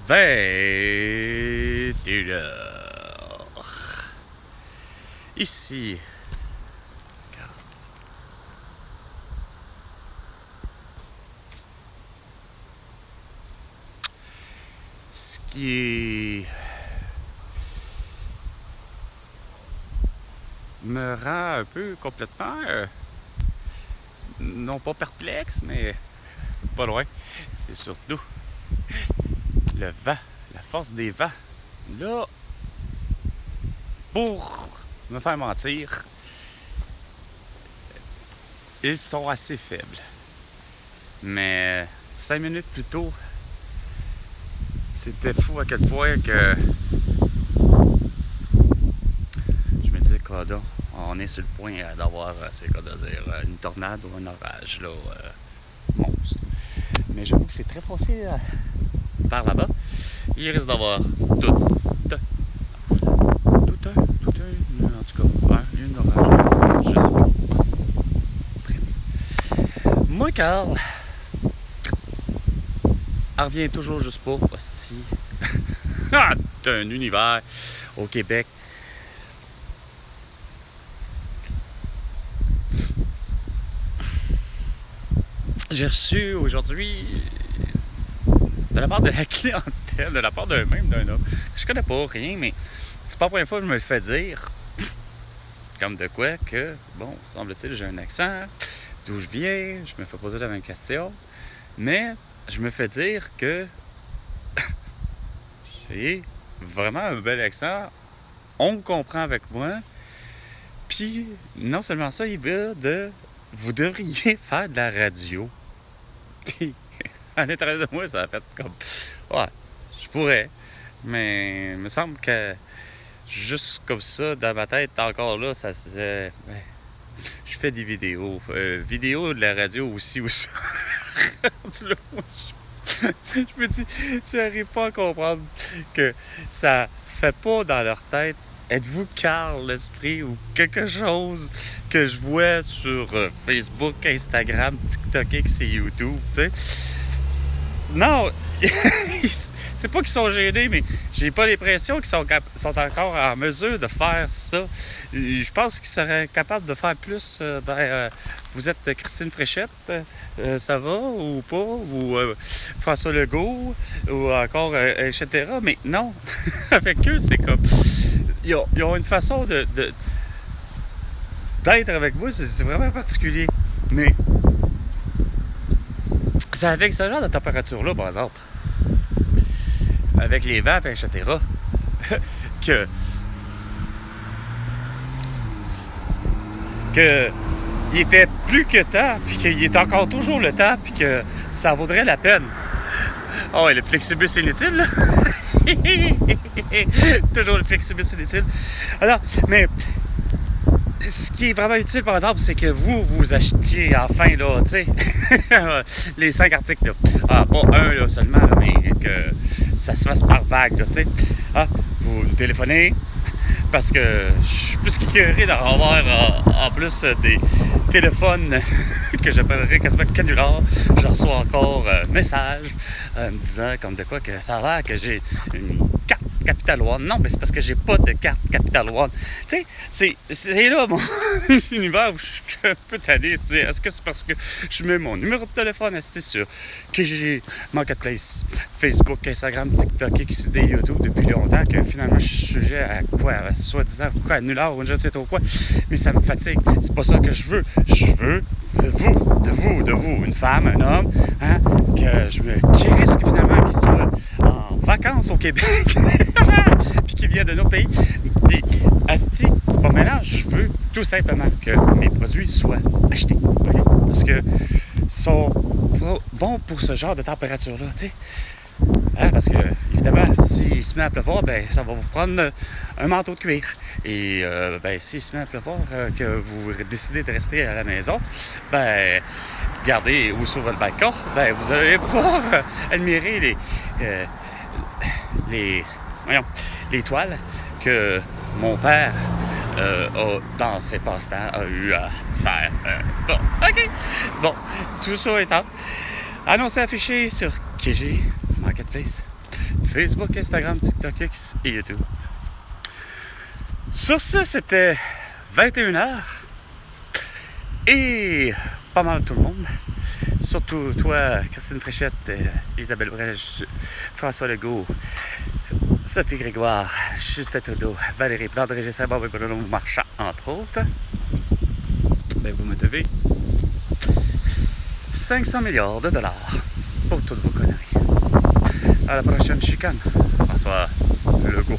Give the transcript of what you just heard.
21h. Ici. Ce qui me rend un peu complètement, non pas perplexe, mais pas loin. C'est surtout le vent, la force des vents. Là, pour me faire mentir, ils sont assez faibles. Mais 5 minutes plus tôt, c'était fou à quel point que je me disais, coudonc, on est sur le point d'avoir, c'est quoi de dire, une tornade ou un orage, là, monstre. Mais j'avoue que c'est très facile par là-bas. Il risque d'avoir tout un, en tout cas, une orage, je sais pas. Bref. Moi, Carl, elle revient toujours juste pas, hostie. T'as un univers au Québec. J'ai reçu aujourd'hui, de la part de la clientèle, de la part d'un homme. Je connais pas rien, mais c'est pas la première fois que je me le fais dire. Comme de quoi que, bon, semble-t-il, j'ai un accent, d'où je viens, je me fais poser la même question. Mais je me fais dire que j'ai vraiment un bel accent, on me comprend avec moi. Puis, non seulement ça, il veut de... Vous devriez faire de la radio. Puis, à l'intérieur de moi, ça a fait comme... Ouais, je pourrais. Mais il me semble que juste comme ça, dans ma tête, encore là, ça se... Je fais des vidéos. Vidéos de la radio aussi. Je me dis, j'arrive pas à comprendre que ça fait pas dans leur tête. Êtes-vous Carl l'esprit ou quelque chose que je vois sur Facebook, Instagram, TikTok X et YouTube, tu sais? Non, c'est pas qu'ils sont gênés, mais j'ai pas l'impression qu'ils sont encore en mesure de faire ça. Je pense qu'ils seraient capables de faire plus. Vous êtes Christine Fréchette, ça va ou pas? Ou François Legault, ou encore, etc. Mais non, avec eux, c'est comme... Ils ont une façon d'être avec moi, c'est vraiment particulier. Mais c'est avec ce genre de température-là, par exemple, avec les vents, etc., que il était plus que temps, puis qu'il est encore toujours le temps, puis que ça vaudrait la peine. Oh, et le flexibus inutile, là. Toujours le flexibus inutile. Alors, mais ce qui est vraiment utile, par exemple, c'est que vous achetiez enfin, là, tu sais, les 5 articles, là. Ah, pas un, là, seulement, là, mais que ça se fasse par vague, là, tu sais. Ah, vous me téléphonez, parce que je suis plus qu'écœuré d'avoir en plus des téléphones que j'appellerais quasiment canular. Je reçois encore un message me disant comme de quoi que ça a l'air que j'ai une carte Capital One. Non, mais c'est parce que j'ai pas de carte Capital One. Tu sais, c'est là mon univers où je suis un peu tanné. Est-ce que c'est parce que je mets mon numéro de téléphone sur Kijiji Marketplace, Facebook, Instagram, TikTok, XD, YouTube depuis longtemps que finalement je suis sujet à quoi? À soi-disant quoi? Nulard ou je ne sais trop quoi. Mais ça me fatigue. C'est pas ça que je veux. Je veux de vous, une femme, un homme, hein, qui risque finalement qu'il soit en vacances au Québec, puis qui vient de nos pays. Puis, asti, c'est pas mélange. Je veux tout simplement que mes produits soient achetés, okay? Parce que sont bons pour ce genre de température-là, tu sais. Hein, parce que, évidemment, s'il se met à pleuvoir, ben, ça va vous prendre un manteau de cuir. Et ben, s'il se met à pleuvoir, que vous décidez de rester à la maison, ben, regardez, ou sur votre balcon, ben, vous allez pouvoir admirer les toiles que mon père dans ses passe-temps a eu à faire. Bon, OK. Bon, tout ça étant annoncé, affiché sur Kijiji Marketplace, Facebook, Instagram, TikTok, X et YouTube. Sur ce, c'était 21h. Et pas mal tout le monde. Surtout toi, Christine Fréchette, Isabelle Brèche, François Legault, Sophie Grégoire, Justin Trudeau, Valérie Plante, Régis Saint-Barbe et Bruno Marchand, entre autres. Ben, vous me devez 500 milliards de dollars pour toutes vos conneries. À la prochaine chicane, François Legault.